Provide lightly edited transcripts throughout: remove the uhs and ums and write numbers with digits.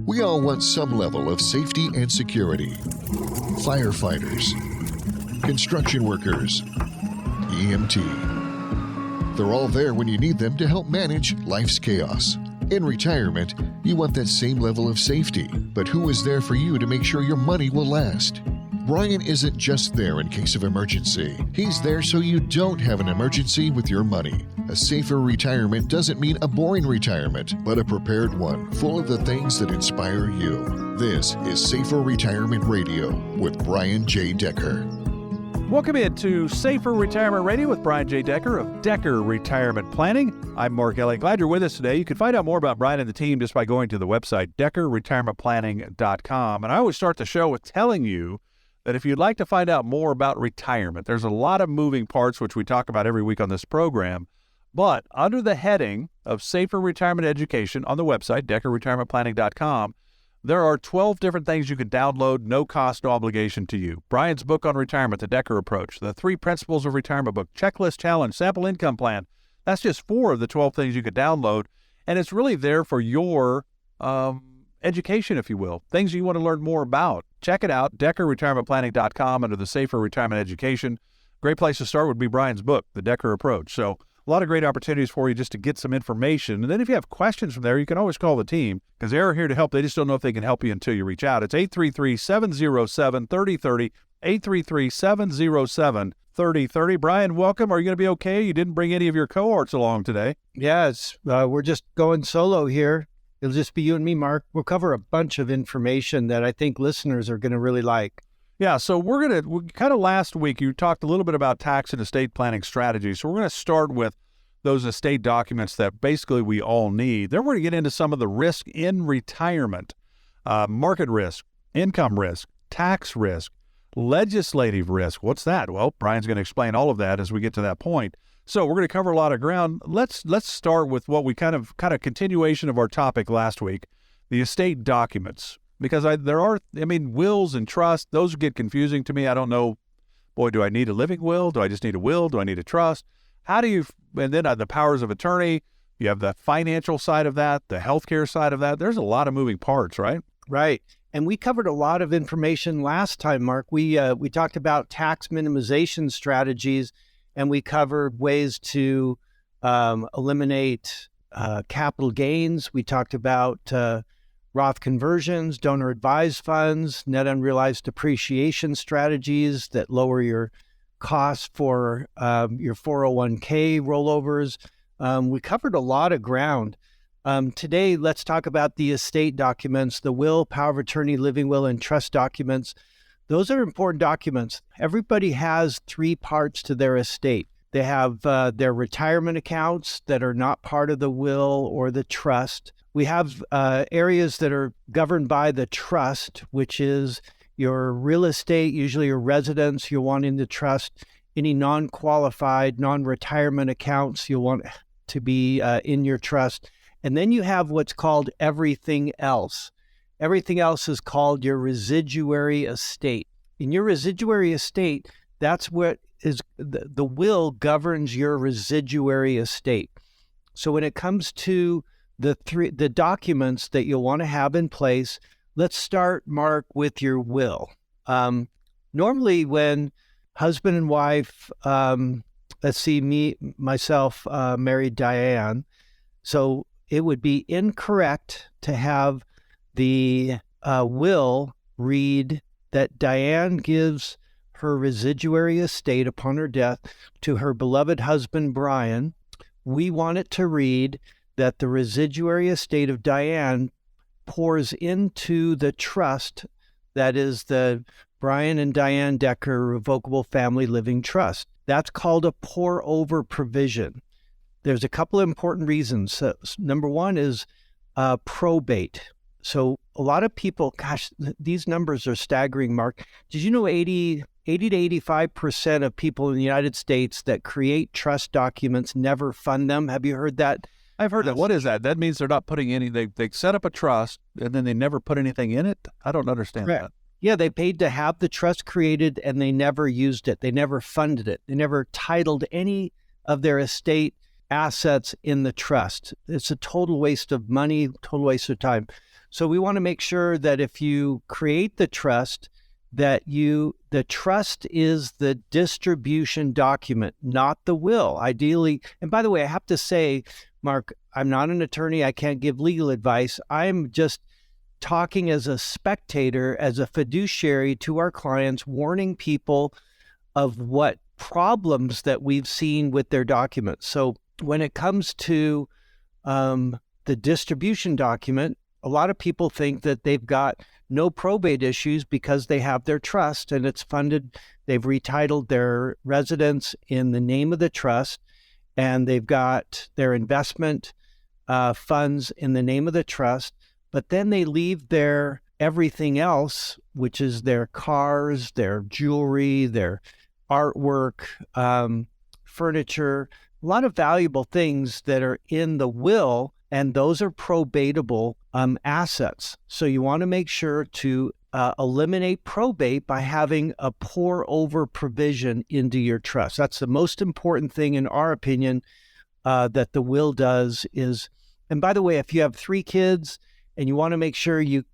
We all want some level of safety and security. Firefighters, construction workers, EMT. They're all there when you need them to help manage life's chaos. In retirement, you want that same level of safety, but who is there for you to make sure your money will last? Brian isn't just there in case of emergency. He's there so you don't have an emergency with your money. A safer retirement doesn't mean a boring retirement, but a prepared one, full of the things that inspire you. This is Safer Retirement Radio with Brian J. Decker. Welcome into Safer Retirement Radio with Brian J. Decker of Decker Retirement Planning. I'm Mark Elliott. Glad you're with us today. You can find out more about Brian and the team just by going to the website, DeckerRetirementPlanning.com. And I always start the show with telling you that if you'd like to find out more about retirement, there's a lot of moving parts, which we talk about every week on this program. But under the heading of Safer Retirement Education on the website, DeckerRetirementPlanning.com, there are 12 different things you can download, no cost, no obligation to you. Brian's book on retirement, The Decker Approach, the 3 Principles of Retirement book, Checklist Challenge, Sample Income Plan. That's just 4 of the 12 things you could download. And it's really there for your education, if you will, things you want to learn more about. Check it out, DeckerRetirementPlanning.com under the Safer Retirement Education. Great place to start would be Brian's book, The Decker Approach. So a lot of great opportunities for you just to get some information. And then if you have questions from there, you can always call the team because they're here to help. They just don't know if they can help you until you reach out. It's 833-707-3030, 833-707-3030. Brian, welcome. Are you going to be okay? You didn't bring any of your cohorts along today. Yes, we're just going solo here. It'll just be you and me, Mark. We'll cover a bunch of information that I think listeners are going to really like. Yeah, so we're kind of last week, you talked a little bit about tax and estate planning strategies. So we're going to start with those estate documents that basically we all need. Then we're going to get into some of the risk in retirement, market risk, income risk, tax risk, legislative risk. What's that? Well, Brian's going to explain all of that as we get to that point. So we're going to cover a lot of ground. Let's start with what we kind of continuation of our topic last week, the estate documents. Because wills and trusts, those get confusing to me. I don't know, boy, do I need a living will? Do I just need a will? Do I need a trust? And then the powers of attorney, you have the financial side of that, the healthcare side of that. There's a lot of moving parts, right? Right. And we covered a lot of information last time, Mark. We talked about tax minimization strategies, and we covered ways to eliminate capital gains. We talked about Roth conversions, donor-advised funds, net unrealized depreciation strategies that lower your costs for your 401k rollovers. We covered a lot of ground. Today, let's talk about the estate documents, the will, power of attorney, living will, and trust documents. Those are important documents. Everybody has 3 parts to their estate. They have their retirement accounts that are not part of the will or the trust. We have areas that are governed by the trust, which is your real estate, usually your residence. You'll want in the trust any non-qualified, non-retirement accounts you'll want to be in your trust. And then you have what's called everything else. Everything else is called your residuary estate. In your residuary estate, that's what is the will governs your residuary estate. So when it comes to the documents that you'll want to have in place, let's start, Mark, with your will. Normally when husband and wife, myself married Diane, so it would be incorrect to have the will read that Diane gives her residuary estate upon her death to her beloved husband, Brian. We want it to read that the residuary estate of Diane pours into the trust that is the Brian and Diane Decker Revocable Family Living Trust. That's called a pour-over provision. There's a couple of important reasons. So, number one is probate. So a lot of people, gosh, these numbers are staggering, Mark. Did you know 80 to 85% of people in the United States that create trust documents never fund them? Have you heard that? I've heard that. What is that? That means they're not putting any, they set up a trust and then they never put anything in it? I don't understand that. Yeah, they paid to have the trust created and they never used it. They never funded it. They never titled any of their estate assets in the trust. It's a total waste of money, total waste of time. So we want to make sure that if you create the trust, that the trust is the distribution document, not the will. Ideally, and by the way, I have to say, Mark, I'm not an attorney. I can't give legal advice. I'm just talking as a spectator, as a fiduciary to our clients, warning people of what problems that we've seen with their documents. So when it comes to the distribution document, a lot of people think that they've got no probate issues because they have their trust and it's funded. They've retitled their residence in the name of the trust, and they've got their investment funds in the name of the trust, but then they leave their everything else, which is their cars, their jewelry, their artwork, furniture, a lot of valuable things that are in the will, and those are probatable assets. So you want to make sure to eliminate probate by having a pour over provision into your trust. That's the most important thing, in our opinion, that the will does is, and by the way, if you have 3 kids and you want to make sure you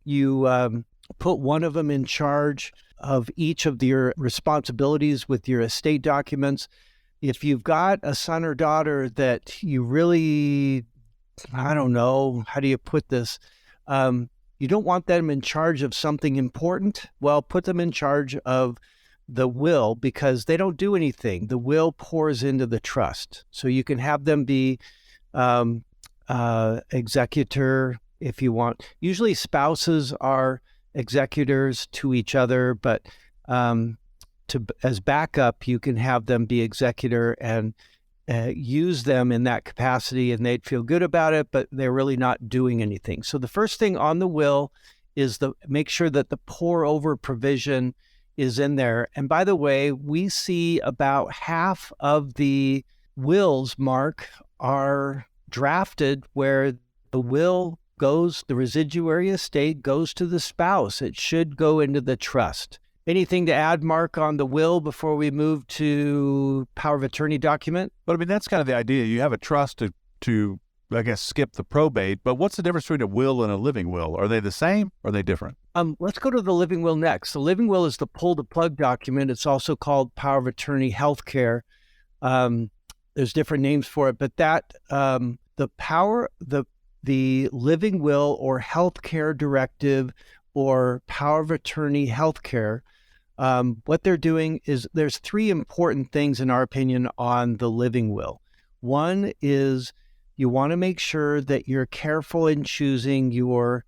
put one of them in charge of each of your responsibilities with your estate documents, if you've got a son or daughter that you really, I don't know, how do you put this? You don't want them in charge of something important. Well, put them in charge of the will, because they don't do anything. The will pours into the trust. So you can have them be executor if you want. Usually spouses are executors to each other, but as backup, you can have them be executor and use them in that capacity, and they'd feel good about it, but they're really not doing anything. So the first thing on the will is make sure that the pour over provision is in there. And by the way, we see about half of the wills, Mark, are drafted where the will goes, the residuary estate goes to the spouse. It should go into the trust. Anything to add, Mark, on the will before we move to power of attorney document? But I mean, that's kind of the idea. You have a trust to I guess, skip the probate. But what's the difference between a will and a living will? Are they the same or are they different? Let's go to the living will next. The living will is the pull the plug document. It's also called power of attorney healthcare. There's different names for it, but that the living will or healthcare directive or power of attorney healthcare, what they're doing is there's 3 important things in our opinion on the living will. One is you want to make sure that you're careful in choosing your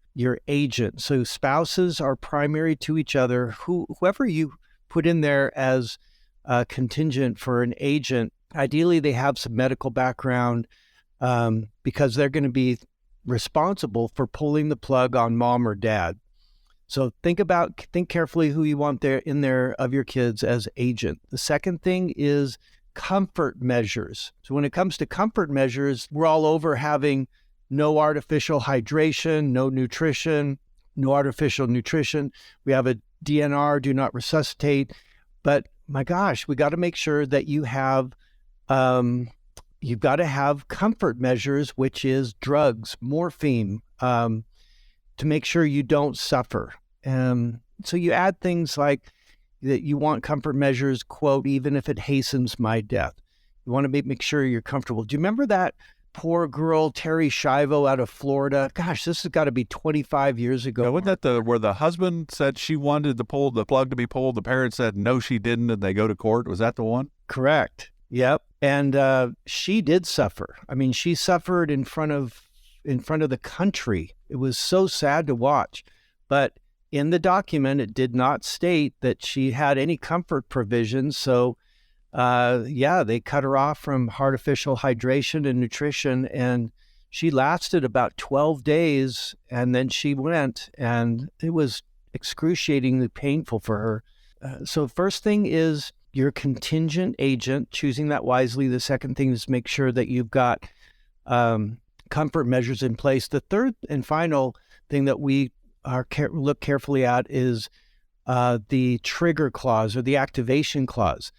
agent. So spouses are primary to each other. Whoever you put in there as a contingent for an agent, ideally they have some medical background because they're going to be responsible for pulling the plug on mom or dad. So think carefully who you want there in there of your kids as agent. The second thing is comfort measures. So when it comes to comfort measures, we're all over having no artificial hydration, no nutrition, no artificial nutrition. We have a DNR, do not resuscitate. But my gosh, we got to make sure that you've got to have comfort measures, which is drugs, morphine, to make sure you don't suffer. So you add things like that you want comfort measures, quote, even if it hastens my death. You want to make sure you're comfortable. Do you remember that poor girl, Terry Schiavo out of Florida? Gosh, this has got to be 25 years ago. Yeah, wasn't that where the husband said she wanted the plug to be pulled? The parents said, no, she didn't, and they go to court. Was that the one? Correct. Yep. And she did suffer. I mean, she suffered in front of the country. It was so sad to watch. But in the document, it did not state that she had any comfort provisions. So, they cut her off from artificial hydration and nutrition, and she lasted about 12 days, and then she went, and it was excruciatingly painful for her. So first thing is your contingent agent, choosing that wisely. The second thing is make sure that you've got comfort measures in place. The third and final thing that we look carefully at is the trigger clause or the activation clause.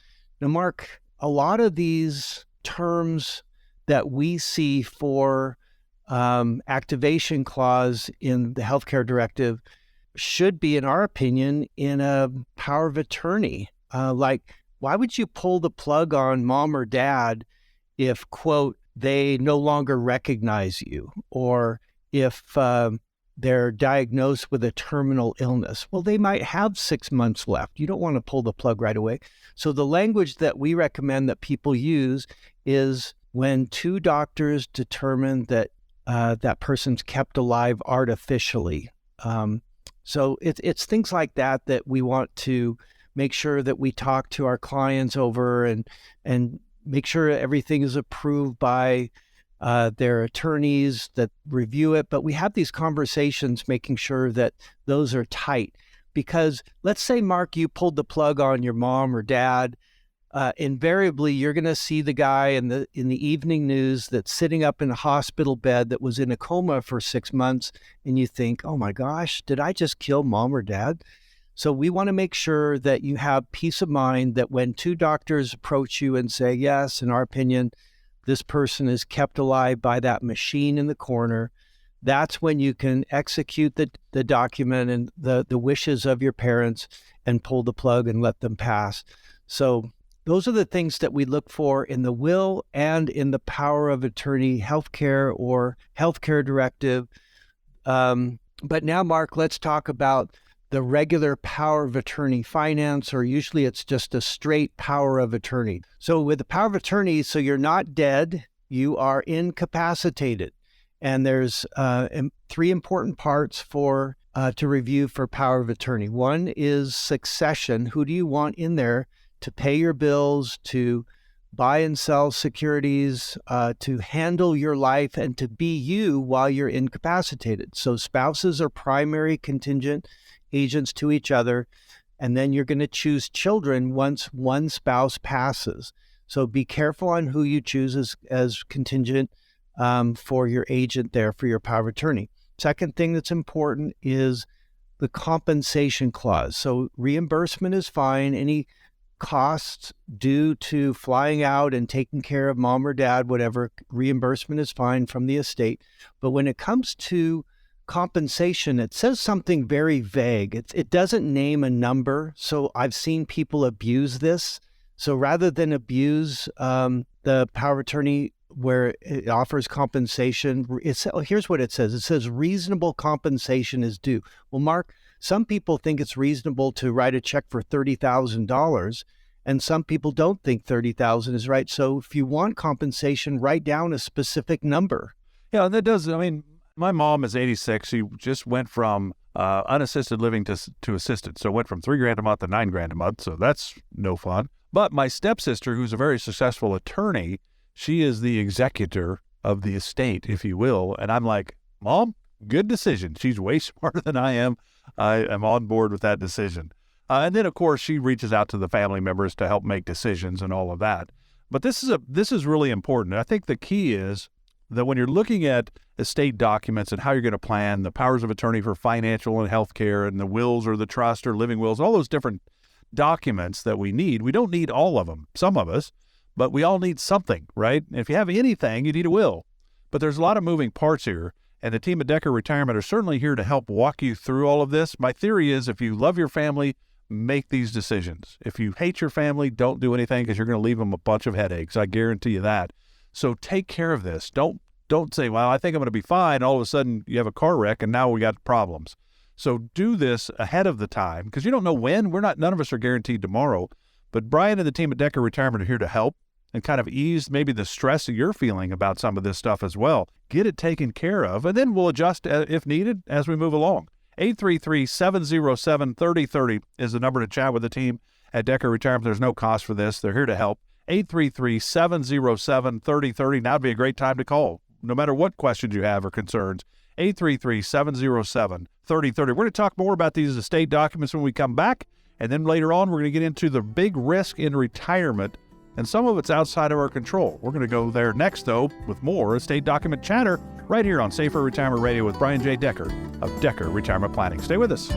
Now, Mark, a lot of these terms that we see for activation clause in the healthcare directive should be, in our opinion, in a power of attorney. Like, why would you pull the plug on mom or dad if, quote, they no longer recognize you, or if they're diagnosed with a terminal illness? Well, they might have 6 months left. You don't want to pull the plug right away. So the language that we recommend that people use is when two doctors determine that that person's kept alive artificially. So it's things like that that we want to make sure that we talk to our clients over and make sure everything is approved by their attorneys that review it. But we have these conversations making sure that those are tight. Because let's say, Mark, you pulled the plug on your mom or dad. Invariably, you're going to see the guy in the evening news that's sitting up in a hospital bed that was in a coma for 6 months, and you think, oh my gosh, did I just kill mom or dad? So we want to make sure that you have peace of mind that when two doctors approach you and say, yes, in our opinion, this person is kept alive by that machine in the corner, that's when you can execute the document and the wishes of your parents and pull the plug and let them pass. So those are the things that we look for in the will and in the power of attorney healthcare or healthcare directive. But now, Mark, let's talk about the regular power of attorney finance, or usually it's just a straight power of attorney. So with the power of attorney, so you're not dead, you are incapacitated. And there's 3 important parts to review for power of attorney. One is succession. Who do you want in there to pay your bills, to buy and sell securities, to handle your life, and to be you while you're incapacitated? So spouses are primary contingent agents to each other, and then you're going to choose children once one spouse passes. So be careful on who you choose as contingent for your agent there, for your power of attorney. Second thing that's important is the compensation clause. So reimbursement is fine. Any costs due to flying out and taking care of mom or dad, whatever, reimbursement is fine from the estate. But when it comes to compensation, it says something very vague. It doesn't name a number. So I've seen people abuse this. So rather than abuse the power of attorney where it offers compensation, here's what it says. It says reasonable compensation is due. Well, Mark, some people think it's reasonable to write a check for $30,000, and some people don't think $30,000 is right. So if you want compensation, write down a specific number. Yeah, that does. I mean, my mom is 86. She just went from unassisted living to assisted. So went from $3,000 a month to $9,000 a month. So that's no fun. But my stepsister, who's a very successful attorney, she is the executor of the estate, if you will. And I'm like, Mom, good decision. She's way smarter than I am. I am on board with that decision. And then, of course, she reaches out to the family members to help make decisions and all of that. But this is really important. I think the key is that when you're looking at estate documents and how you're going to plan the powers of attorney for financial and healthcare and the wills or the trust or living wills, all those different documents that we need, we don't need all of them, some of us, but we all need something, right? And if you have anything, you need a will. But there's a lot of moving parts here, and the team at Decker Retirement are certainly here to help walk you through all of this. My theory is if you love your family, make these decisions. If you hate your family, don't do anything because you're going to leave them a bunch of headaches. I guarantee you that. So take care of this. Don't say, well, I think I'm going to be fine. All of a sudden you have a car wreck and now we got problems. So do this ahead of the time because you don't know when. None of us are guaranteed tomorrow. But Brian and the team at Decker Retirement are here to help and kind of ease maybe the stress that you're feeling about some of this stuff as well. Get it taken care of, and then we'll adjust if needed as we move along. 833-707-3030 is the number to chat with the team at Decker Retirement. There's no cost for this. They're here to help. 833-707-3030. Now would be a great time to call, no matter what questions you have or concerns. 833-707-3030. We're going to talk more about these estate documents when we come back, and then later on we're going to get into the big risk in retirement, and some of it's outside of our control. We're going to go there next, though, with more estate document chatter right here on Safer Retirement Radio with Brian J. Decker of Decker Retirement Planning. Stay with us.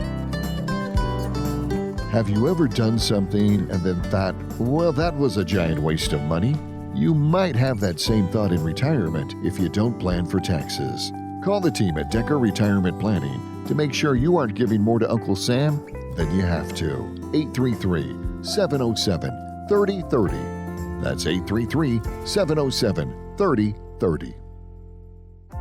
Have you ever done something and then thought, well, that was a giant waste of money? You might have that same thought in retirement if you don't plan for taxes. Call the team at Decker Retirement Planning to make sure you aren't giving more to Uncle Sam than you have to. 833-707-3030. That's 833-707-3030.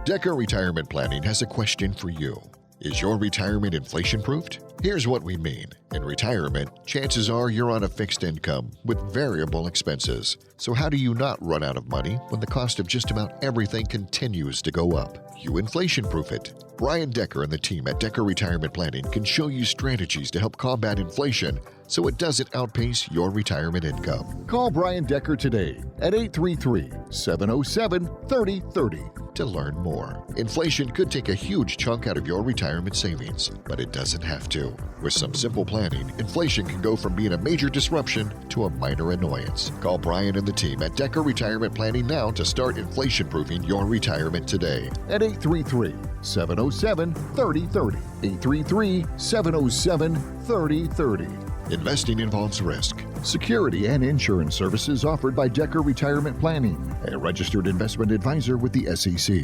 Decker Retirement Planning has a question for you. Is your retirement inflation-proofed? Here's what we mean. In retirement, chances are you're on a fixed income with variable expenses. So how do you not run out of money when the cost of just about everything continues to go up? You inflation-proof it. Brian Decker and the team at Decker Retirement Planning can show you strategies to help combat inflation so it doesn't outpace your retirement income. Call Brian Decker today at 833-707-3030 to learn more. Inflation could take a huge chunk out of your retirement savings, but it doesn't have to. With some simple planning, inflation can go from being a major disruption to a minor annoyance. Call Brian and the team at Decker Retirement Planning now to start inflation-proofing your retirement today at 833-707-3030. 833-707-3030. Investing involves risk. Security and insurance services offered by Decker Retirement Planning, a registered investment advisor with the SEC.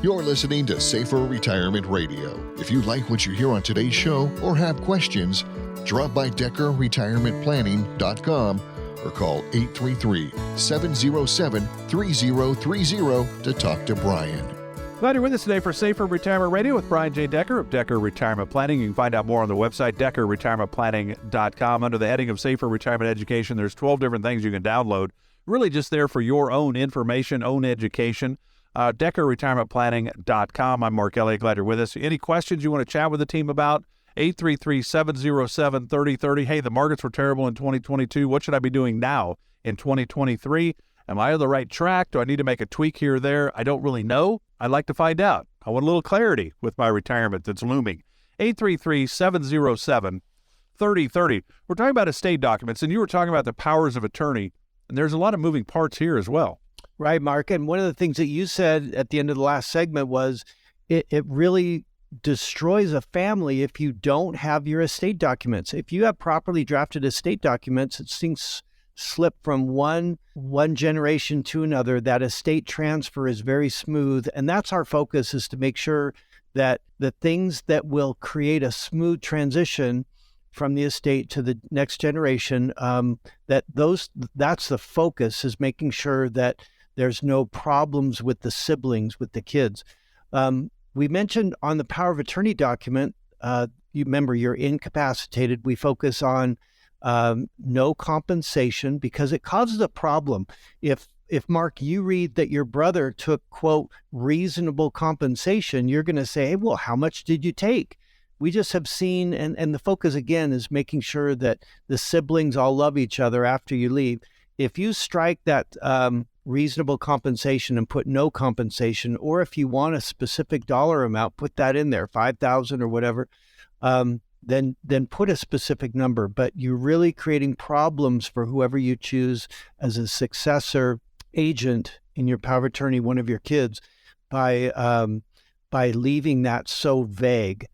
You're listening to Safer Retirement Radio. If you like what you hear on today's show or have questions, drop by DeckerRetirementPlanning.com or call 833-707-3030 to talk to Brian. Glad you're with us today for Safer Retirement Radio with Brian J. Decker of Decker Retirement Planning. You can find out more on the website, DeckerRetirementPlanning.com. Under the heading of Safer Retirement Education, there's 12 different things you can download, really just there for your own information, own education. DeckerRetirementPlanning.com. I'm Mark Elliott. Glad you're with us. Any questions you want to chat with the team about? 833-707-3030. Hey, the markets were terrible in 2022. What should I be doing now in 2023? Am I on the right track? Do I need to make a tweak here or there? I don't really know. I'd like to find out. I want a little clarity with my retirement that's looming. 833-707-3030. We're talking about estate documents, and you were talking about the powers of attorney, and there's a lot of moving parts here as well. Right, Mark. And one of the things that you said at the end of the last segment was it really destroys a family if you don't have your estate documents. If you have properly drafted estate documents, it things slip from one generation to another. That estate transfer is very smooth. And that's our focus, is to make sure that the things that will create a smooth transition from the estate to the next generation, that's the focus, is making sure that there's no problems with the siblings, with the kids. We mentioned on the power of attorney document, you remember you're incapacitated. We focus on no compensation because it causes a problem. If Mark, you read that your brother took, quote, reasonable compensation, you're going to say, hey, well, how much did you take? We just have seen, and the focus again is making sure that the siblings all love each other after you leave. If you strike that reasonable compensation and put no compensation, or if you want a specific dollar amount, put that in there, 5,000 or whatever, then put a specific number. But you're really creating problems for whoever you choose as a successor agent in your power of attorney, one of your kids, by leaving that so vague.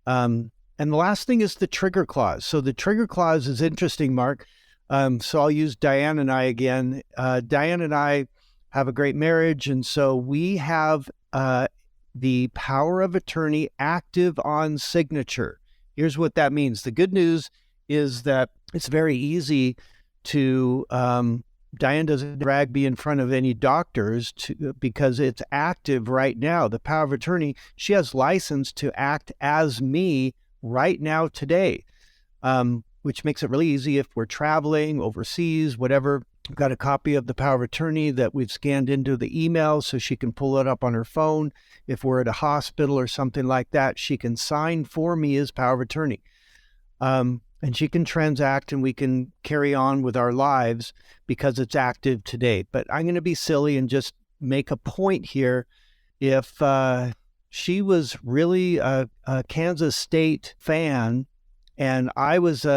And the last thing is the trigger clause. So the trigger clause is interesting, Mark. So I'll use Diane and I again. Diane and I have a great marriage, and so we have the power of attorney active on signature. Here's what that means. The good news is that it's very easy to, Diane doesn't drag me in front of any doctors because it's active right now. The power of attorney, she has license to act as me right now today, which makes it really easy if we're traveling overseas, whatever. We've got a copy of the power of attorney that we've scanned into the email so she can pull it up on her phone. If we're at a hospital or something like that, she can sign for me as power of attorney. And she can transact and we can carry on with our lives because it's active today. But I'm going to be silly and just make a point here. If she was really a Kansas State fan and I was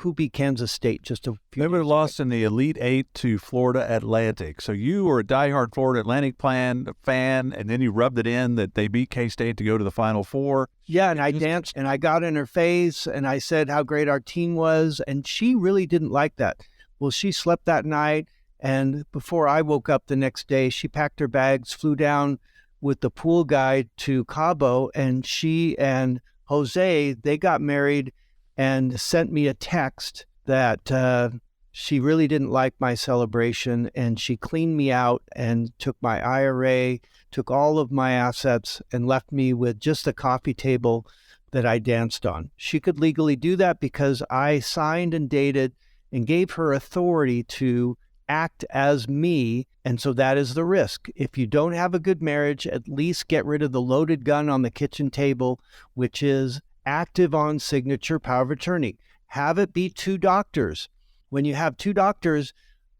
who beat Kansas State just a few They were lost in the Elite Eight to Florida Atlantic. So you were a diehard Florida Atlantic fan, and then you rubbed it in that they beat K-State to go to the Final Four. Yeah, and I danced, and I got in her face, and I said how great our team was, and she really didn't like that. Well, she slept that night, and before I woke up the next day, she packed her bags, flew down with the pool guide to Cabo, and she and Jose, they got married and sent me a text that she really didn't like my celebration, and she cleaned me out and took my IRA, took all of my assets, and left me with just a coffee table that I danced on. She could legally do that because I signed and dated and gave her authority to act as me. And so that is the risk. If you don't have a good marriage, at least get rid of the loaded gun on the kitchen table, which is active on signature power of attorney. Have it be two doctors. When you have two doctors,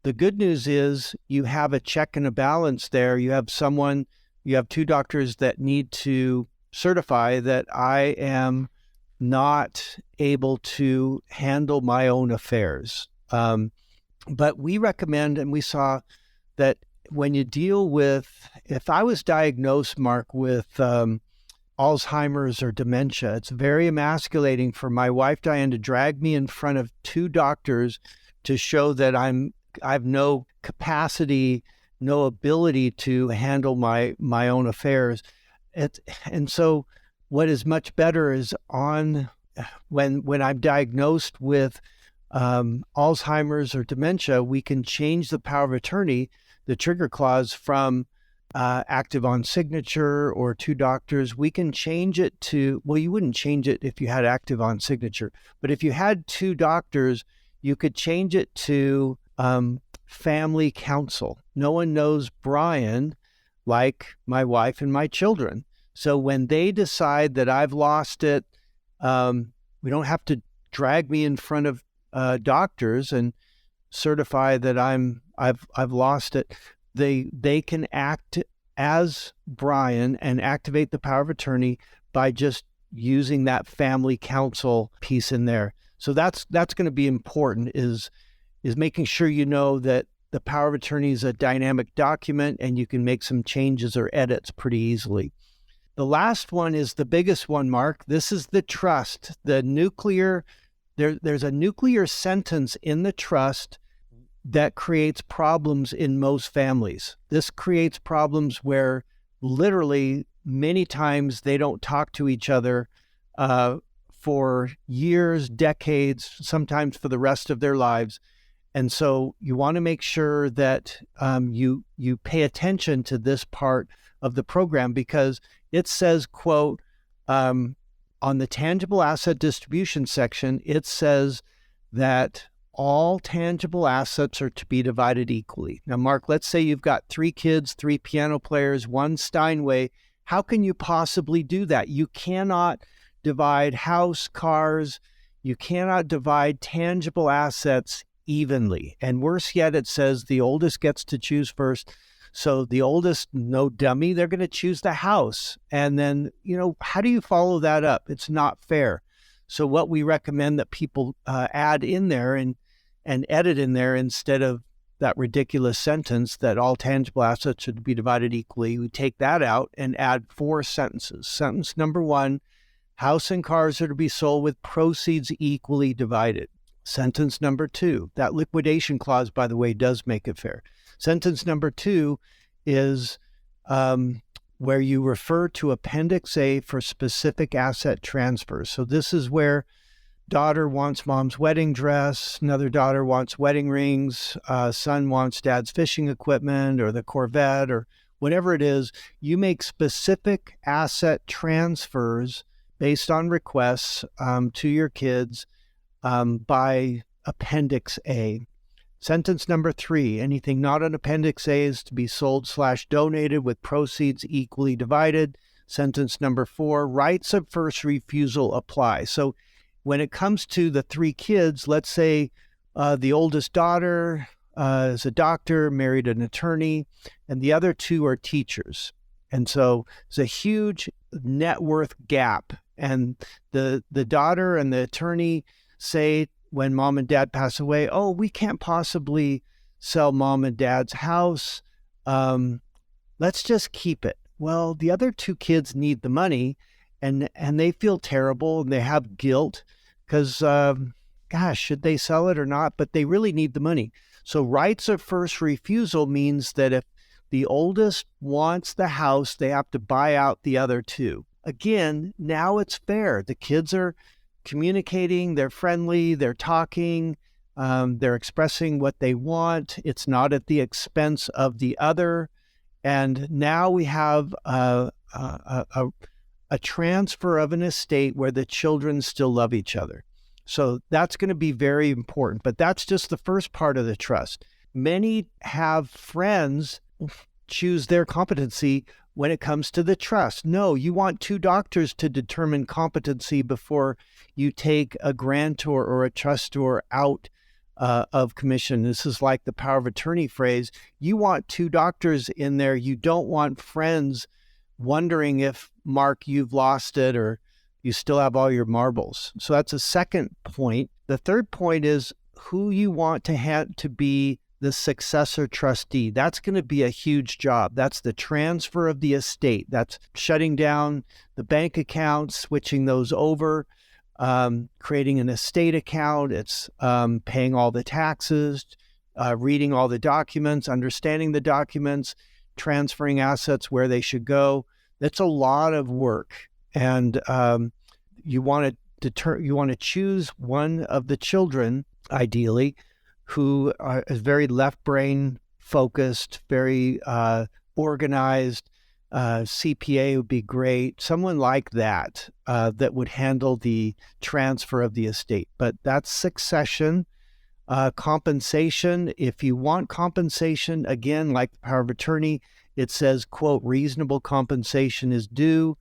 the good news is you have a check and a balance there. You have two doctors that need to certify that I am not able to handle my own affairs. But we recommend, and we saw that when you deal with, if I was diagnosed, Mark, with Alzheimer's or dementia, it's very emasculating for my wife, Diane, to drag me in front of two doctors to show that I have no capacity, no ability to handle my own affairs. And so what is much better is when I'm diagnosed with Alzheimer's or dementia, we can change the power of attorney, the trigger clause, from active on signature or two doctors. We can change it to, well, you wouldn't change it if you had active on signature, but if you had two doctors, you could change it to family counsel. No one knows Brian like my wife and my children. So when they decide that I've lost it, we don't have to drag me in front of doctors and certify that I've lost it. They can act as Brian and activate the power of attorney by just using that family counsel piece in there. So that's going to be important, is making sure you know that the power of attorney is a dynamic document and you can make some changes or edits pretty easily. The last one is the biggest one, Mark. This is the trust. The nuclear, there's a nuclear sentence in the trust that creates problems in most families. This creates problems where literally many times they don't talk to each other for years, decades, sometimes for the rest of their lives. And so you want to make sure that you pay attention to this part of the program, because it says, quote, on the tangible asset distribution section, it says that all tangible assets are to be divided equally. Now, Mark, let's say you've got 3 kids, 3 piano players, 1 Steinway. How can you possibly do that? You cannot divide house, cars. You cannot divide tangible assets evenly. And worse yet, it says the oldest gets to choose first. So the oldest, no dummy, they're going to choose the house. And then, how do you follow that up? It's not fair. So what we recommend that people add in there and edit in there, instead of that ridiculous sentence that all tangible assets should be divided equally, we take that out and add 4 sentences. Sentence number 1, house and cars are to be sold with proceeds equally divided. Sentence number 2, that liquidation clause, by the way, does make it fair. Sentence number 2 is where you refer to Appendix A for specific asset transfers. So this is where daughter wants mom's wedding dress, another daughter wants wedding rings, son wants dad's fishing equipment or the Corvette or whatever it is. You make specific asset transfers based on requests to your kids by Appendix A. Sentence number 3, anything not on Appendix A is to be sold/donated with proceeds equally divided. Sentence number 4, rights of first refusal apply. So when it comes to the 3 kids, let's say the oldest daughter is a doctor, married an attorney, and the other 2 are teachers. And so there's a huge net worth gap. And the daughter and the attorney say, when mom and dad pass away, oh, we can't possibly sell mom and dad's house. Let's just keep it. Well, the other 2 kids need the money, and they feel terrible and they have guilt because gosh, should they sell it or not? But they really need the money. So rights of first refusal means that if the oldest wants the house, they have to buy out the other two. Again, now it's fair. The kids are communicating, they're friendly, they're talking, they're expressing what they want. It's not at the expense of the other. And now we have a transfer of an estate where the children still love each other. So that's going to be very important. But that's just the first part of the trust. Many have friends choose their competency when it comes to the trust. No, you want two doctors to determine competency before you take a grantor or a trustor out of commission. This is like the power of attorney phrase. You want two doctors in there. You don't want friends wondering if, Mark, you've lost it or you still have all your marbles. So that's a second point. The third point is who you want to be the successor trustee. That's going to be a huge job. That's the transfer of the estate. That's shutting down the bank accounts, switching those over, creating an estate account. It's paying all the taxes, reading all the documents, understanding the documents, transferring assets where they should go. That's a lot of work. And you want to choose one of the children, ideally, who is very left brain focused, very organized. CPA would be great. Someone like that that would handle the transfer of the estate. But that's succession. Compensation. If you want compensation, again, like the power of attorney, it says, quote, reasonable compensation is due.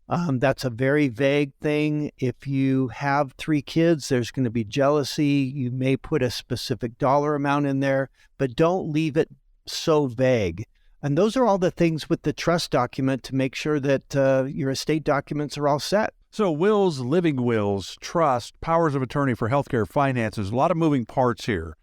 That's a very vague thing. If you have 3 kids, there's going to be jealousy. You may put a specific dollar amount in there, but don't leave it so vague. And those are all the things with the trust document to make sure that your estate documents are all set. So wills, living wills, trust, powers of attorney for healthcare finances, a lot of moving parts here.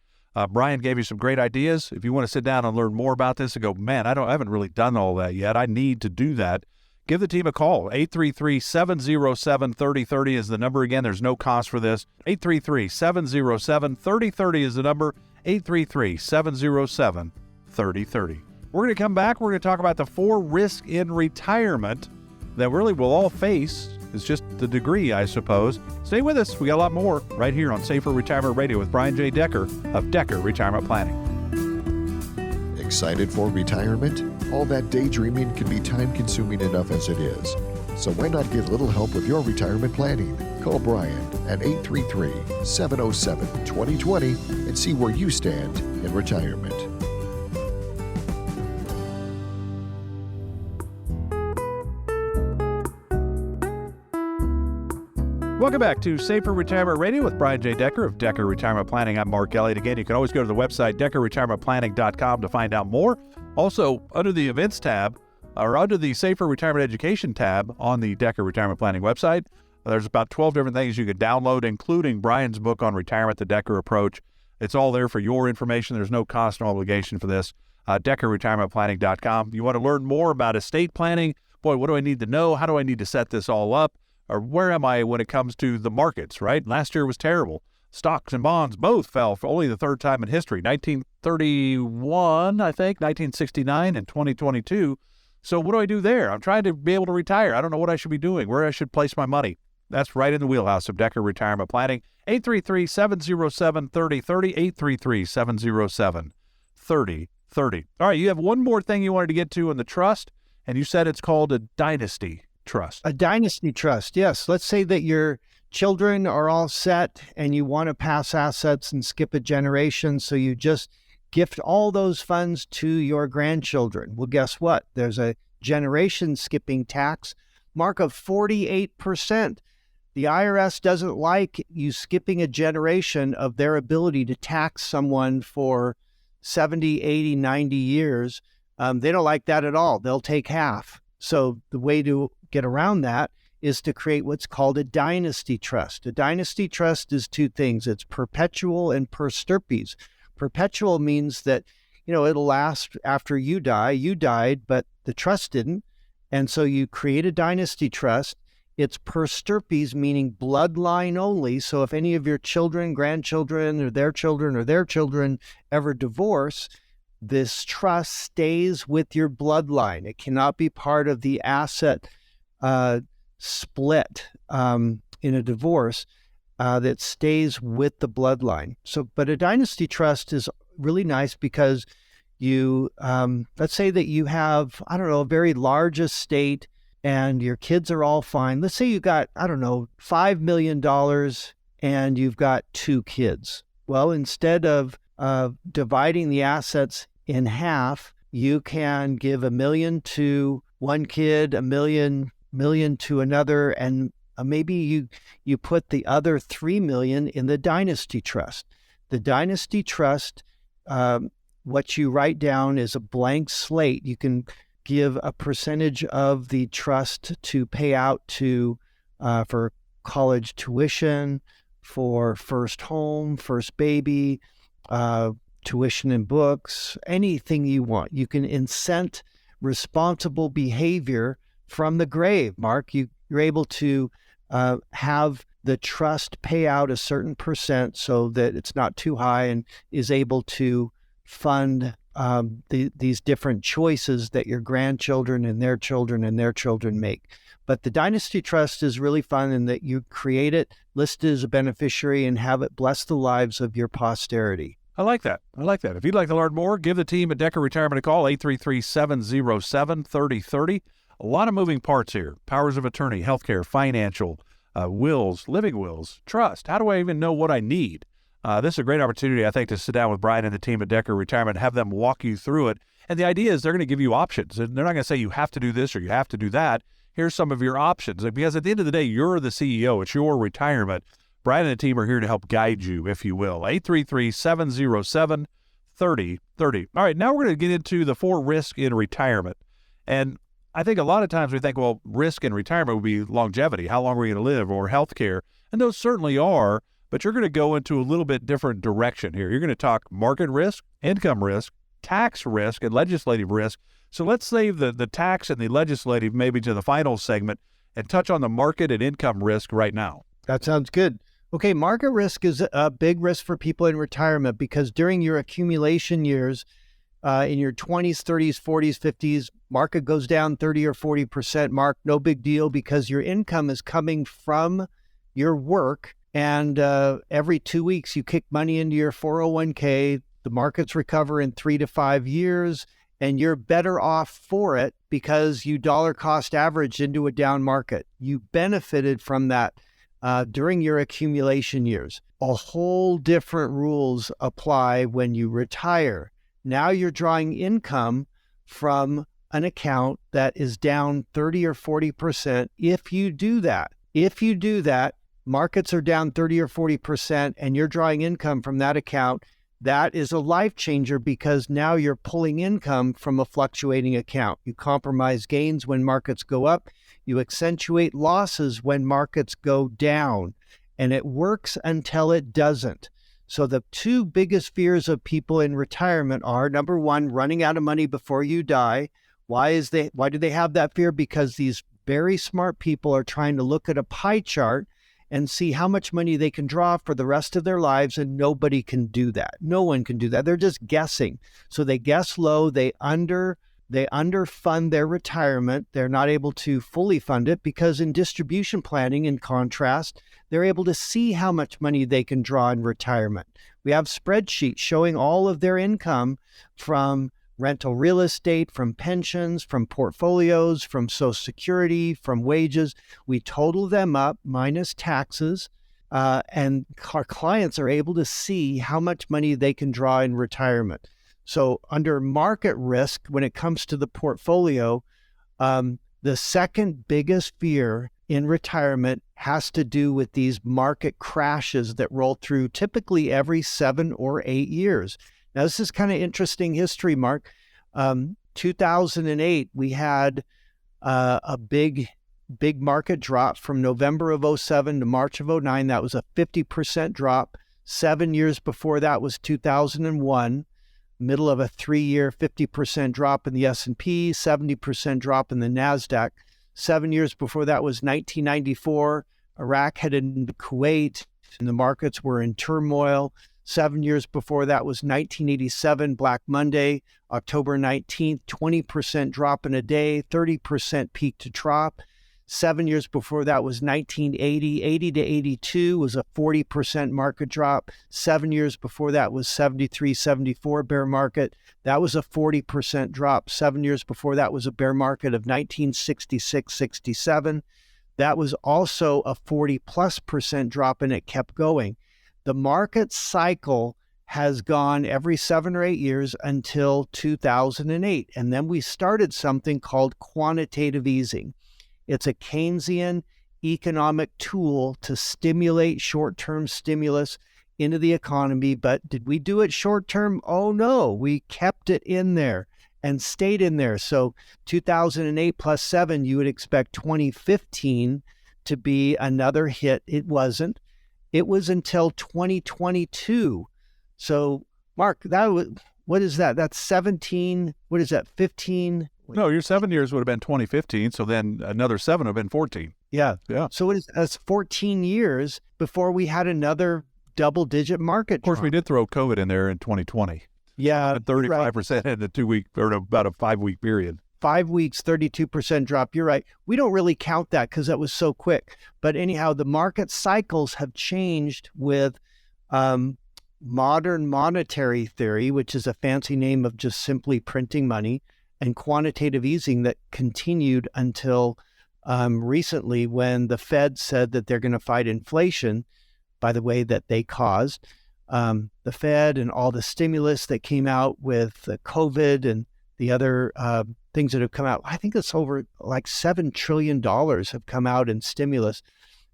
Brian gave you some great ideas. If you want to sit down and learn more about this and go, man, I haven't really done all that yet. I need to do that. Give the team a call. 833-707-3030 is the number. Again, there's no cost for this. 833-707-3030 is the number. 833-707-3030. We're going to come back. We're going to talk about the 4 risks in retirement that really we'll all face. It's just the degree, I suppose. Stay with us. We got a lot more right here on Safer Retirement Radio with Brian J. Decker of Decker Retirement Planning. Excited for retirement? All that daydreaming can be time-consuming enough as it is. So why not get a little help with your retirement planning? Call Brian at 833-707-2020 and see where you stand in retirement. Welcome back to Safer Retirement Radio with Brian J. Decker of Decker Retirement Planning. I'm Mark Elliott. Again, you can always go to the website, DeckerRetirementPlanning.com, to find out more. Also, under the Events tab, or under the Safer Retirement Education tab on the Decker Retirement Planning website, there's about 12 different things you can download, including Brian's book on retirement, The Decker Approach. It's all there for your information. There's no cost or obligation for this. DeckerRetirementPlanning.com. You want to learn more about estate planning? Boy, what do I need to know? How do I need to set this all up? Or where am I when it comes to the markets, right? Last year was terrible. Stocks and bonds both fell for only the third time in history. 1931, I think, 1969, and 2022. So what do I do there? I'm trying to be able to retire. I don't know what I should be doing, where I should place my money. That's right in the wheelhouse of Decker Retirement Planning. 833-707-3030, 833-707-3030. All right, you have one more thing you wanted to get to in the trust, and you said it's called a dynasty trust. A dynasty trust, yes. Let's say that your children are all set and you want to pass assets and skip a generation, so you just gift all those funds to your grandchildren. Well, guess what? There's a generation skipping tax mark of 48%. The IRS doesn't like you skipping a generation of their ability to tax someone for 70, 80, 90 years. They don't like that at all. They'll take half. So the way to get around that is to create what's called a dynasty trust. A dynasty trust is 2 things. It's perpetual and per stirpes. Perpetual means that, it'll last after you die. You died, but the trust didn't. And so you create a dynasty trust, It's per stirpes, meaning bloodline only. So if any of your children, grandchildren, or their children ever divorce, this trust stays with your bloodline. It cannot be part of the asset split in a divorce that stays with the bloodline. So, but a dynasty trust is really nice because you, let's say that you have, a very large estate and your kids are all fine. Let's say you got, $5 million and you've got 2 kids. Well, instead of dividing the assets in half, you can give $1 million to one kid, $1 million to another, and maybe you put the other $3 million in the dynasty trust. The dynasty trust, what you write down is a blank slate. You can give a percentage of the trust to pay out to for college tuition, for first home, first baby, tuition and books, anything you want. You can incent responsible behavior from the grave, Mark. You're able to have the trust pay out a certain percent so that it's not too high and is able to fund these different choices that your grandchildren and their children make. But the dynasty trust is really fun in that you create it, list it as a beneficiary, and have it bless the lives of your posterity. I like that. If you'd like to learn more, give the team at Decker Retirement a call, 833-707-3030. A lot of moving parts here. Powers of attorney, healthcare, financial, wills, living wills, trust. How do I even know what I need? This is a great opportunity, I think, to sit down with Brian and the team at Decker Retirement, have them walk you through it. And the idea is they're going to give you options. They're not going to say you have to do this or you have to do that. Here's some of your options. Because at the end of the day, you're the CEO. It's your retirement. Brian and the team are here to help guide you, if you will. 833-707-3030. All right, now we're going to get into the 4 risks in retirement. And I think a lot of times we think, well, risk in retirement would be longevity. How long are we going to live? Or healthcare. And those certainly are. But you're going to go into a little bit different direction here. You're going to talk market risk, income risk, tax risk, and legislative risk. So let's save the tax and the legislative maybe to the final segment and touch on the market and income risk right now. That sounds good. Okay, market risk is a big risk for people in retirement because during your accumulation years, in your 20s, 30s, 40s, 50s, market goes down 30 or 40%. Mark, no big deal because your income is coming from your work. And every 2 weeks, you kick money into your 401k. The markets recover in 3 to 5 years, and you're better off for it because you dollar cost averaged into a down market. You benefited from that during your accumulation years. A whole different rules apply when you retire. Now you're drawing income from an account that is down 30 or 40%. If you do that, markets are down 30 or 40% and you're drawing income from that account, that is a life changer because now you're pulling income from a fluctuating account. You compromise gains when markets go up. You accentuate losses when markets go down. And it works until it doesn't. So the 2 biggest fears of people in retirement are, number 1, running out of money before you die. Why do they have that fear? Because these very smart people are trying to look at a pie chart and see how much money they can draw for the rest of their lives, and nobody can do that. No one can do that. They're just guessing. So they guess low, they underfund their retirement. They're not able to fully fund it because in distribution planning, in contrast, they're able to see how much money they can draw in retirement. We have spreadsheets showing all of their income from rental real estate, from pensions, from portfolios, from Social Security, from wages. We total them up minus taxes, and our clients are able to see how much money they can draw in retirement. So under market risk, when it comes to the portfolio, the second biggest fear in retirement has to do with these market crashes that roll through typically every 7 or 8 years. Now, this is kind of interesting history, Mark. 2008, we had a big market drop from November of 07 to March of 09. That was a 50% drop. 7 years before that was 2001, middle of a 3-year 50% drop in the S&P, 70% drop in the NASDAQ. 7 years before that was 1994. Iraq headed into Kuwait, and the markets were in turmoil. 7 years before that was 1987, Black Monday, October 19th, 20% drop in a day, 30% peak to trough. 7 years before that was 1980. 80 to 82 was a 40% market drop. 7 years before that was 73, 74 bear market. That was a 40% drop. 7 years before that was a bear market of 1966, 67. That was also a 40+% drop, and it kept going. The market cycle has gone every 7 or 8 years until 2008. And then we started something called quantitative easing. It's a Keynesian economic tool to stimulate short-term stimulus into the economy. But did we do it short-term? Oh, no. We kept it in there and stayed in there. So 2008 plus 7, you would expect 2015 to be another hit. It wasn't. It was until 2022. So, Mark, what is that? That's 17. What is that? 15. No, your 7 years would have been 2015. So then another 7 would have been 14. Yeah. Yeah. So that's 14 years before we had another double-digit market. Of course, we did throw COVID in there in 2020. Yeah. 35% in a 2 week or about a 5 week period. 5 weeks, 32% drop. You're right. We don't really count that because that was so quick. But anyhow, the market cycles have changed with modern monetary theory, which is a fancy name of just simply printing money, and quantitative easing that continued until recently when the Fed said that they're going to fight inflation, by the way, that they caused. The Fed and all the stimulus that came out with the COVID and the other things that have come out. I think it's over like $7 trillion have come out in stimulus.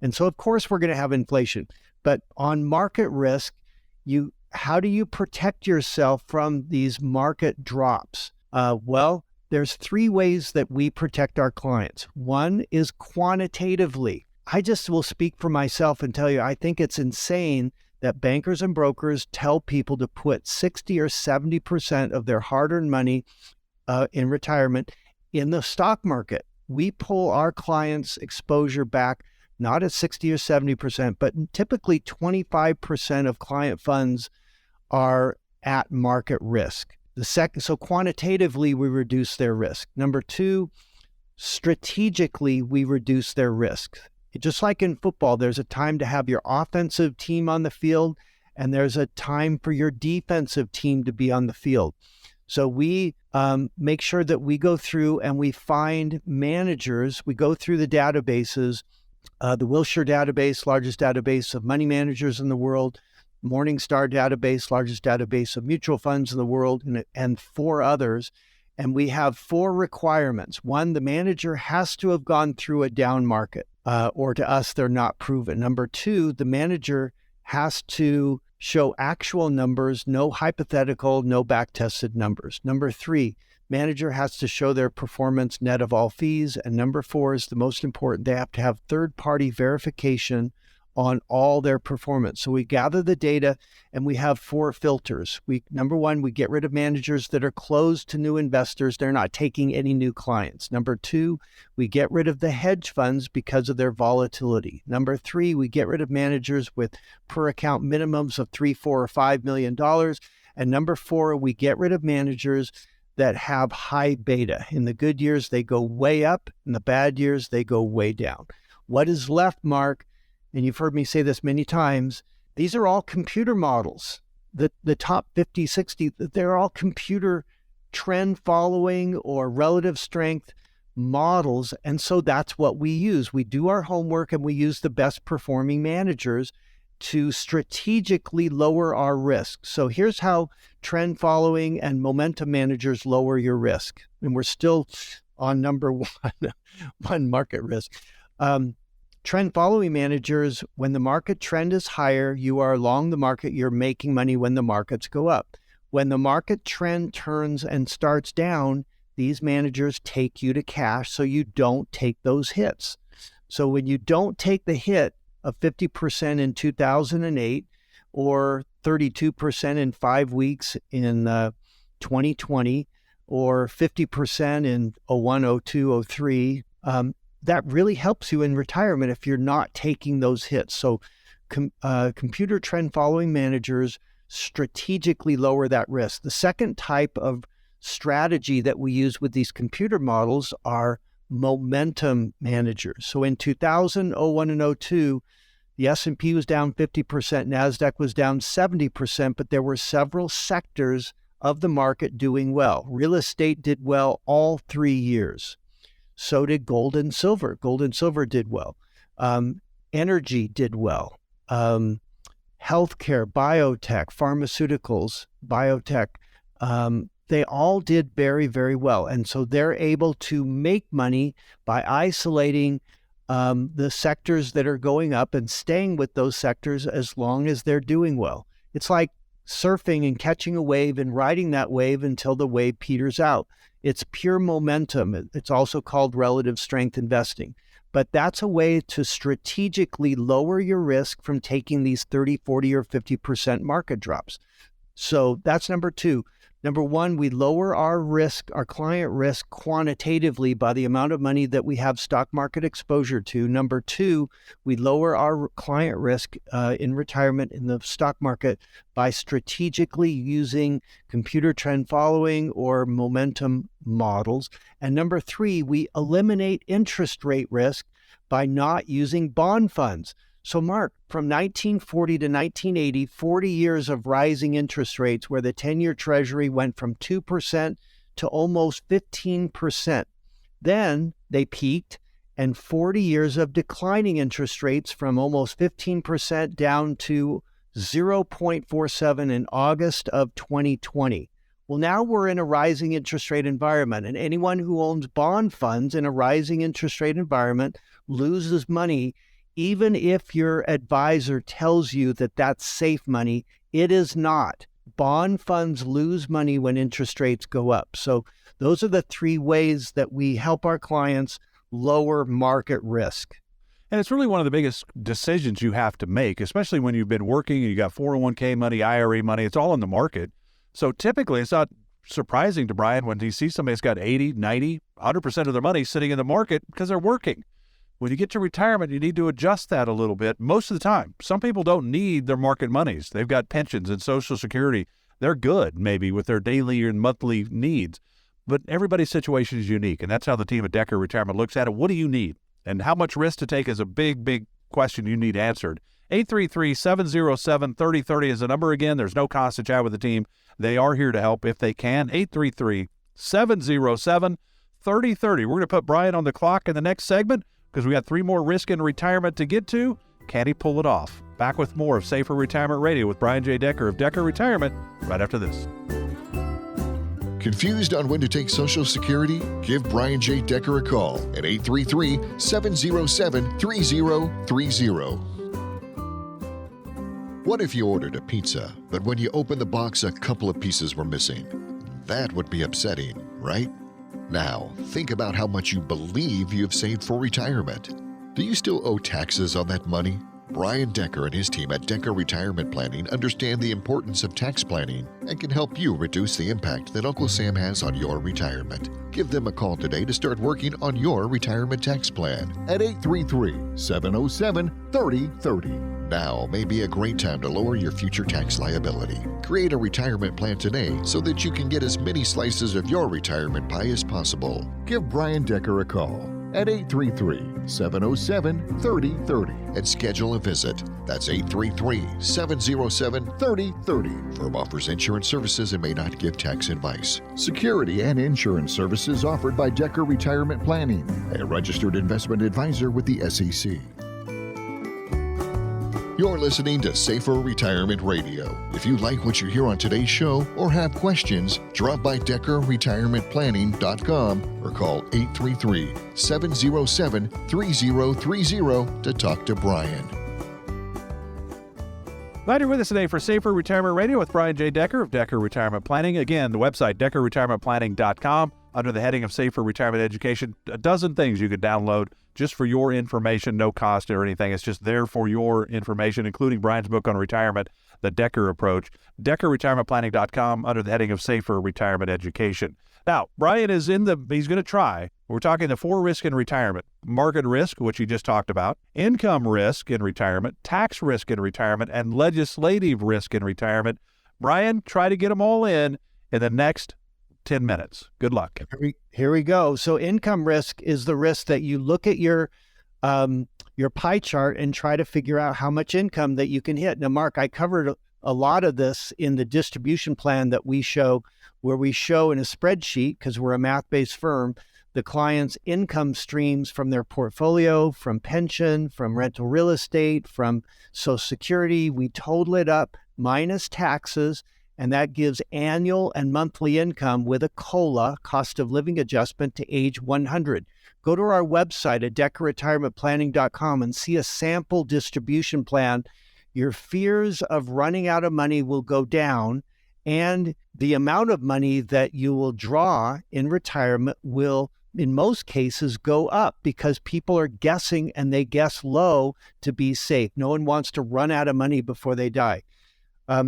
And so, of course, we're going to have inflation. But on market risk, how do you protect yourself from these market drops? Well, there's 3 ways that we protect our clients. One is quantitatively. I just will speak for myself and tell you, I think it's insane that bankers and brokers tell people to put 60 or 70% of their hard-earned money in retirement in the stock market. We pull our clients' exposure back, not at 60 or 70%, but typically 25% of client funds are at market risk. So quantitatively, we reduce their risk. Number 2, strategically, we reduce their risk. Just like in football, there's a time to have your offensive team on the field, and there's a time for your defensive team to be on the field. So we make sure that we go through and we find managers. We go through the databases, the Wilshire database, largest database of money managers in the world, Morningstar database, largest database of mutual funds in the world, and 4 others. And we have 4 requirements. 1, the manager has to have gone through a down market, or to us, they're not proven. Number 2, the manager has to show actual numbers, no hypothetical, no back-tested numbers. Number 3, manager has to show their performance net of all fees. And number 4 is the most important. They have to have third-party verification on all their performance. So we gather the data and we have 4 filters. Number 1, we get rid of managers that are closed to new investors. They're not taking any new clients. Number 2, we get rid of the hedge funds because of their volatility. Number 3, we get rid of managers with per account minimums of $3, $4, or $5 million. And number 4, we get rid of managers that have high beta. In the good years, they go way up. In the bad years, they go way down. What is left, Mark? And you've heard me say this many times, these are all computer models. The top 50, 60, they're all computer trend following or relative strength models. And so that's what we use. We do our homework and we use the best performing managers to strategically lower our risk. So here's how trend following and momentum managers lower your risk. And we're still on number one market risk. Trend following managers, when the market trend is higher, you are along the market, you're making money when the markets go up. When the market trend turns and starts down, these managers take you to cash so you don't take those hits. So when you don't take the hit of 50% in 2008 or 32% in 5 weeks in 2020 or 50% in 01, 02, 03, that really helps you in retirement if you're not taking those hits. So computer trend following managers strategically lower that risk. The second type of strategy that we use with these computer models are momentum managers. So in 2000, 01, and 02, the S&P was down 50%, NASDAQ was down 70%, but there were several sectors of the market doing well. Real estate did well all 3 years. So did gold and silver. Gold and silver did well. Energy did well. Healthcare, biotech, pharmaceuticals, they all did very, very well. And so they're able to make money by isolating the sectors that are going up and staying with those sectors as long as they're doing well. It's like surfing and catching a wave and riding that wave until the wave peters out. It's pure momentum. It's also called relative strength investing. But that's a way to strategically lower your risk from taking these 30, 40, or 50% market drops. So that's number two. Number one, we lower our risk, our client risk quantitatively by the amount of money that we have stock market exposure to. Number two, we lower our client risk in retirement in the stock market by strategically using computer trend following or momentum models. And number three, we eliminate interest rate risk by not using bond funds. So Mark, from 1940 to 1980, 40 years of rising interest rates where the 10-year Treasury went from 2% to almost 15%. Then they peaked, and 40 years of declining interest rates from almost 15% down to 0.47 in August of 2020. Well, now we're in a rising interest rate environment, and anyone who owns bond funds in a rising interest rate environment loses money. Even if your advisor tells you that that's safe money, it is not. Bond funds lose money when interest rates go up. So those are the three ways that we help our clients lower market risk. And it's really one of the biggest decisions you have to make, especially when you've been working and you got 401k money, IRA money, it's all in the market. So typically it's not surprising to Brian when he sees somebody that's got 80, 90, 100% of their money sitting in the market because they're working. When you get to retirement, you need to adjust that a little bit most of the time. Some people don't need their market monies. They've got pensions and Social Security. They're good, maybe, with their daily and monthly needs. But everybody's situation is unique, and that's how the team at Decker Retirement looks at it. What do you need? And how much risk to take is a big, big question you need answered. 833-707-3030 is the number again. There's no cost to chat with the team. They are here to help if they can. 833-707-3030. We're going to put Brian on the clock in the next segment, because we got 3 more risk in retirement to get to. Can he pull it off? Back with more of Safer Retirement Radio with Brian J. Decker of Decker Retirement right after this. Confused on when to take Social Security? Give Brian J. Decker a call at 833-707-3030. What if you ordered a pizza, but when you opened the box, a couple of pieces were missing? That would be upsetting, right? Now, think about how much you believe you've saved for retirement. Do you still owe taxes on that money? Brian Decker and his team at Decker Retirement Planning understand the importance of tax planning and can help you reduce the impact that Uncle Sam has on your retirement. Give them a call today to start working on your retirement tax plan at 833-707-3030. Now may be a great time to lower your future tax liability. Create a retirement plan today so that you can get as many slices of your retirement pie as possible. Give Brian Decker a call at 833-707-3030 and schedule a visit. That's 833-707-3030. Firm offers insurance services and may not give tax advice. Security and insurance services offered by Decker Retirement Planning, a registered investment advisor with the SEC. You're listening to Safer Retirement Radio. If you like what you hear on today's show or have questions, drop by DeckerRetirementPlanning.com or call 833-707-3030 to talk to Brian. Glad you're with us today for Safer Retirement Radio with Brian J. Decker of Decker Retirement Planning. Again, the website, DeckerRetirementPlanning.com. Under the heading of Safer Retirement Education, a dozen things you could download just for your information, no cost or anything. It's just there for your information, including Brian's book on retirement, The Decker Approach. DeckerRetirementPlanning.com under the heading of Safer Retirement Education. Now, Brian is he's going to try. We're talking the 4 risks in retirement: market risk, which you just talked about, income risk in retirement, tax risk in retirement, and legislative risk in retirement. Brian, try to get them all in the next 10 minutes. Good luck. Here we go. So income risk is the risk that you look at your pie chart and try to figure out how much income that you can hit. Now, Mark, I covered a lot of this in the distribution plan that we show, where we show in a spreadsheet, because we're a math-based firm, the client's income streams from their portfolio, from pension, from rental real estate, from Social Security. We total it up minus taxes, and that gives annual and monthly income with a COLA, cost of living adjustment, to age 100. Go to our website at DeckerRetirementPlanning.com and see a sample distribution plan. Your fears of running out of money will go down, and the amount of money that you will draw in retirement will, in most cases, go up, because people are guessing, and they guess low to be safe. No one wants to run out of money before they die.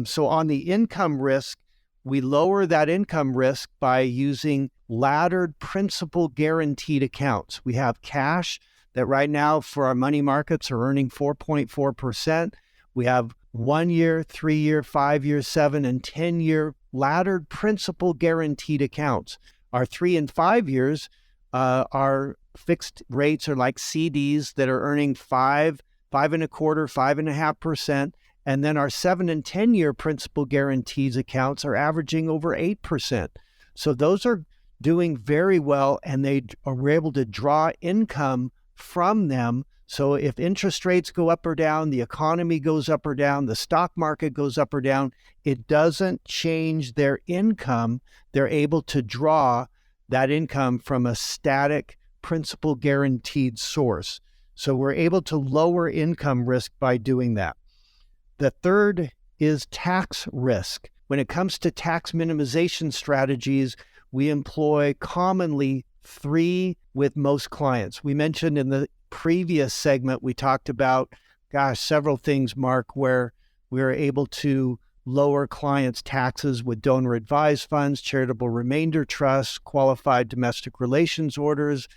So on the income risk, we lower that income risk by using laddered principal guaranteed accounts. We have cash that right now for our money markets are earning 4.4%. We have 1 year, 3 year, 5 year, 7 and 10 year laddered principal guaranteed accounts. Our 3 and 5 years, our fixed rates are like CDs that are earning 5, 5.25%, 5.5%. And then our 7 and 10 year principal guarantees accounts are averaging over 8%. So those are doing very well, and they are able to draw income from them. So if interest rates go up or down, the economy goes up or down, the stock market goes up or down, it doesn't change their income. They're able to draw that income from a static principal guaranteed source. So we're able to lower income risk by doing that. The third is tax risk. When it comes to tax minimization strategies, we employ commonly 3 with most clients. We mentioned in the previous segment, we talked about, several things, Mark, where we are able to lower clients' taxes with donor advised funds, charitable remainder trusts, qualified domestic relations orders,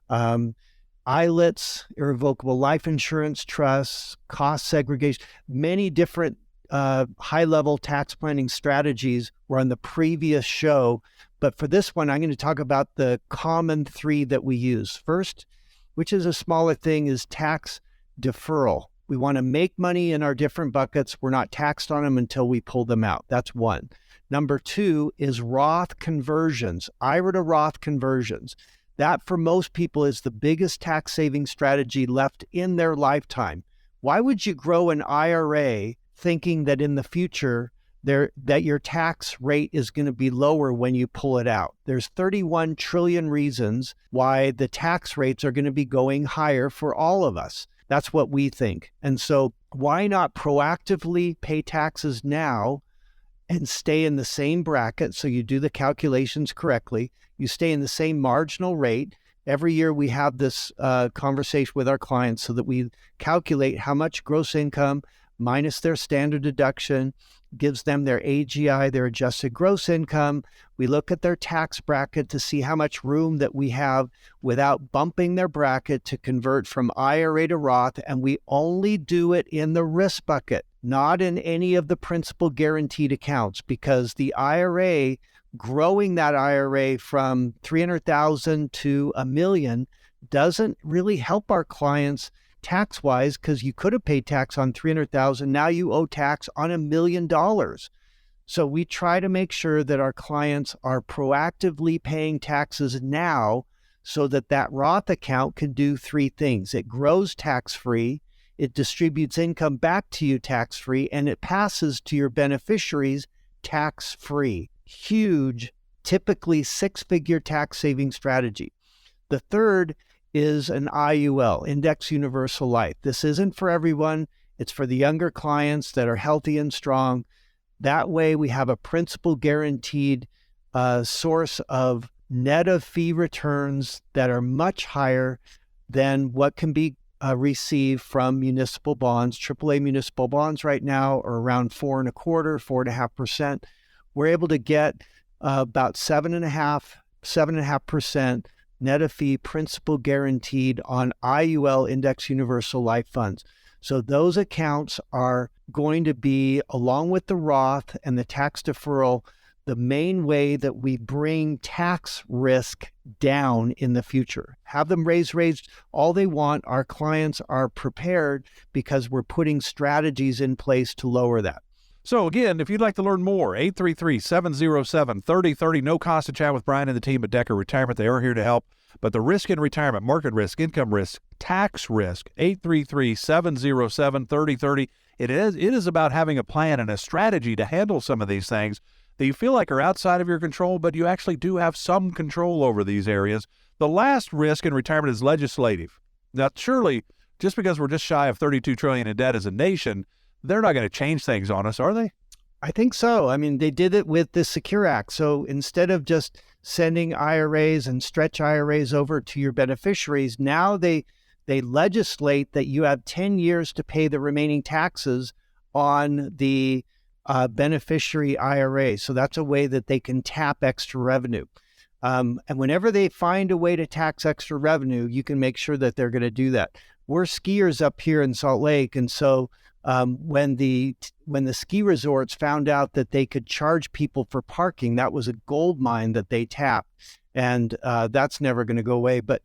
ILITs, irrevocable life insurance trusts, cost segregation, many different high-level tax planning strategies were on the previous show. But for this one, I'm going to talk about the common 3 that we use. First, which is a smaller thing, is tax deferral. We want to make money in our different buckets. We're not taxed on them until we pull them out. That's 1. Number 2 is Roth conversions, IRA to Roth conversions. That, for most people, is the biggest tax saving strategy left in their lifetime. Why would you grow an IRA thinking that in the future that your tax rate is going to be lower when you pull it out? There's 31 trillion reasons why the tax rates are going to be going higher for all of us. That's what we think. And so why not proactively pay taxes now and stay in the same bracket? So you do the calculations correctly. You stay in the same marginal rate. Every year we have this conversation with our clients so that we calculate how much gross income minus their standard deduction gives them their AGI, their adjusted gross income. We look at their tax bracket to see how much room that we have without bumping their bracket to convert from IRA to Roth, and we only do it in the risk bucket, not in any of the principal guaranteed accounts, because the IRA, growing that IRA from 300,000 to $1 million doesn't really help our clients tax-wise, because you could have paid tax on 300,000. Now you owe tax on $1 million. So we try to make sure that our clients are proactively paying taxes now so that that Roth account can do 3 things. It grows tax-free, it distributes income back to you tax-free, and it passes to your beneficiaries tax-free. Huge, typically 6-figure tax saving strategy. The third is an IUL, Index Universal Life. This isn't for everyone. It's for the younger clients that are healthy and strong. That way we have a principal guaranteed source of net of fee returns that are much higher than what can be received from municipal bonds. AAA municipal bonds right now are around 4.25%, 4.5%. We're able to get about 7.5%, 7.5% net of fee principal guaranteed on IUL Index Universal Life Funds. So those accounts are going to be, along with the Roth and the tax deferral, the main way that we bring tax risk down in the future. Have them raised all they want. Our clients are prepared because we're putting strategies in place to lower that. So again, if you'd like to learn more, 833-707-3030. No cost to chat with Brian and the team at Decker Retirement. They are here to help. But the risk in retirement, market risk, income risk, tax risk, 833-707-3030. It is about having a plan and a strategy to handle some of these things that you feel like are outside of your control, but you actually do have some control over these areas. The last risk in retirement is legislative. Now, surely, just because we're just shy of $32 trillion in debt as a nation, they're not going to change things on us, are they? I think so. I mean, they did it with the Secure Act. So instead of just sending IRAs and stretch IRAs over to your beneficiaries, now they legislate that you have 10 years to pay the remaining taxes on the beneficiary IRA. So that's a way that they can tap extra revenue. And whenever they find a way to tax extra revenue, you can make sure that they're going to do that. We're skiers up here in Salt Lake. And so when the ski resorts found out that they could charge people for parking, that was a gold mine that they tapped. And that's never going to go away. But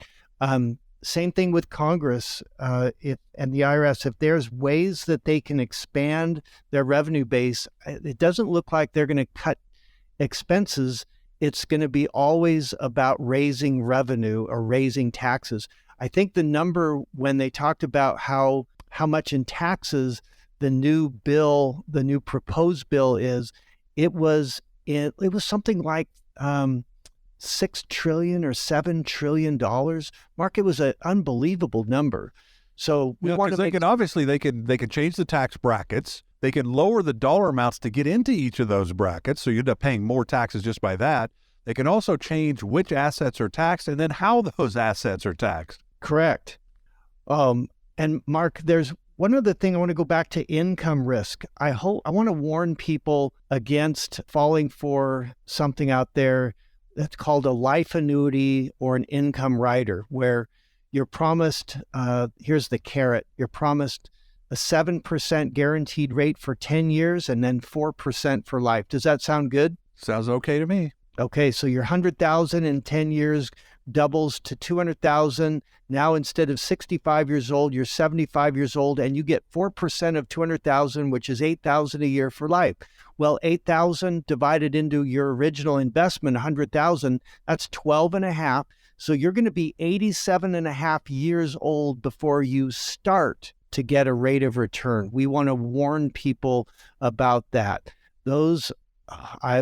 same thing with Congress and the IRS. If there's ways that they can expand their revenue base, it doesn't look like they're going to cut expenses. It's going to be always about raising revenue or raising taxes. I think the number when they talked about how much in taxes the new proposed bill is, it was something like $6 trillion or $7 trillion. Mark, it was an unbelievable number. So we want to they can change the tax brackets. They can lower the dollar amounts to get into each of those brackets, so you end up paying more taxes just by that. They can also change which assets are taxed and then how those assets are taxed. Correct. And Mark, there's one other thing. I want to go back to income risk. I want to warn people against falling for something out there that's called a life annuity or an income rider, where you're promised, here's the carrot, you're promised a 7% guaranteed rate for 10 years and then 4% for life. Does that sound good? Sounds okay to me. Okay, so your $100,000 in 10 years doubles to $200,000. Now, instead of 65 years old, you're 75 years old, and you get 4% of $200,000, which is $8,000 a year for life. Well, $8,000 divided into your original investment, $100,000, that's 12 and a half. So you're going to be 87 and a half years old before you start to get a rate of return. We want to warn people about that. Those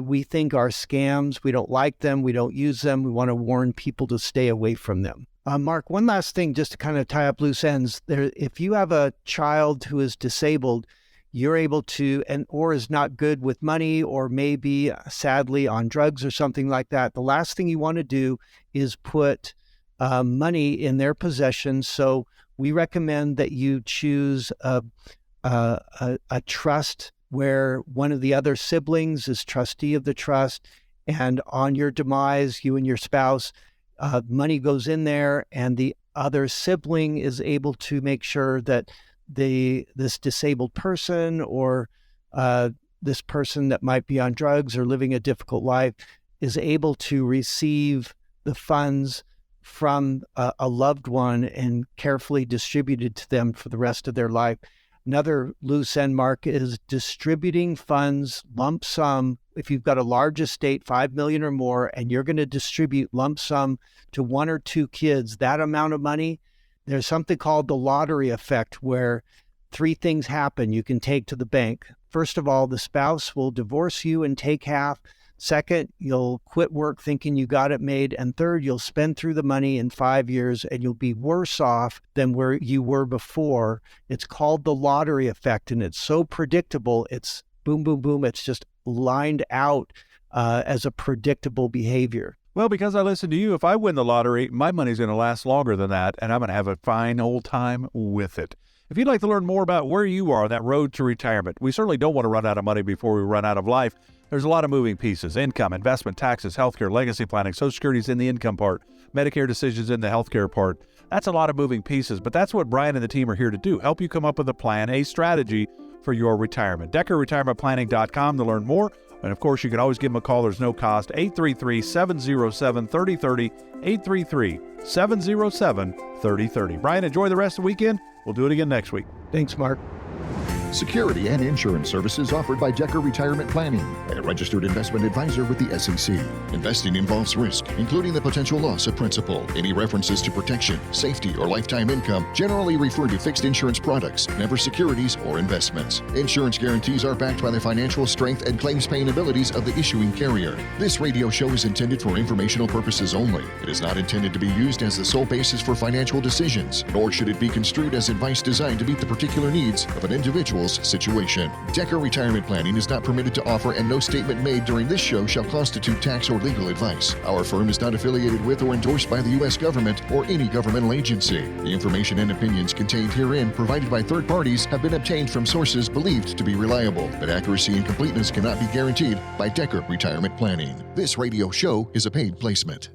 we think are scams. We don't like them. We don't use them. We want to warn people to stay away from them. Mark, one last thing, just to kind of tie up loose ends. If you have a child who is disabled, you're able to, or is not good with money, or maybe sadly on drugs or something like that, the last thing you want to do is put money in their possession. So we recommend that you choose a trust where one of the other siblings is trustee of the trust, and on your demise, you and your spouse, money goes in there, and the other sibling is able to make sure that this disabled person or this person that might be on drugs or living a difficult life is able to receive the funds from a loved one and carefully distributed to them for the rest of their life. Another loose end, Mark, is distributing funds lump sum. If you've got a large estate, 5 million or more, and you're going to distribute lump sum to 1 or 2 kids, that amount of money, there's something called the lottery effect, where 3 things happen you can take to the bank. First of all, the spouse will divorce you and take half. Second, you'll quit work thinking you got it made. And third, you'll spend through the money in 5 years and you'll be worse off than where you were before. It's called the lottery effect, and it's so predictable. It's boom, boom, boom. It's just lined out as a predictable behavior. Well, because I listen to you, if I win the lottery, my money's going to last longer than that, and I'm going to have a fine old time with it. If you'd like to learn more about where you are on that road to retirement, we certainly don't want to run out of money before we run out of life. There's a lot of moving pieces: income, investment, taxes, healthcare, legacy planning, Social Security's in the income part, Medicare decisions in the healthcare part. That's a lot of moving pieces, but that's what Brian and the team are here to do, help you come up with a plan, a strategy for your retirement. DeckerRetirementPlanning.com to learn more. And of course, you can always give them a call. There's no cost. 833-707-3030, 833-707-3030. Brian, enjoy the rest of the weekend. We'll do it again next week. Thanks, Mark. Security and insurance services offered by Decker Retirement Planning, a registered investment advisor with the SEC. Investing involves risk, including the potential loss of principal. Any references to protection, safety, or lifetime income generally refer to fixed insurance products, never securities or investments. Insurance guarantees are backed by the financial strength and claims paying abilities of the issuing carrier. This radio show is intended for informational purposes only. It is not intended to be used as the sole basis for financial decisions, nor should it be construed as advice designed to meet the particular needs of an individual's situation. Decker Retirement Planning is not permitted to offer, and no statement made during this show shall constitute tax or legal advice. Our firm is not affiliated with or endorsed by the U.S. government or any governmental agency. The information and opinions contained herein, provided by third parties, have been obtained from sources believed to be reliable, but accuracy and completeness cannot be guaranteed by Decker Retirement Planning. This radio show is a paid placement.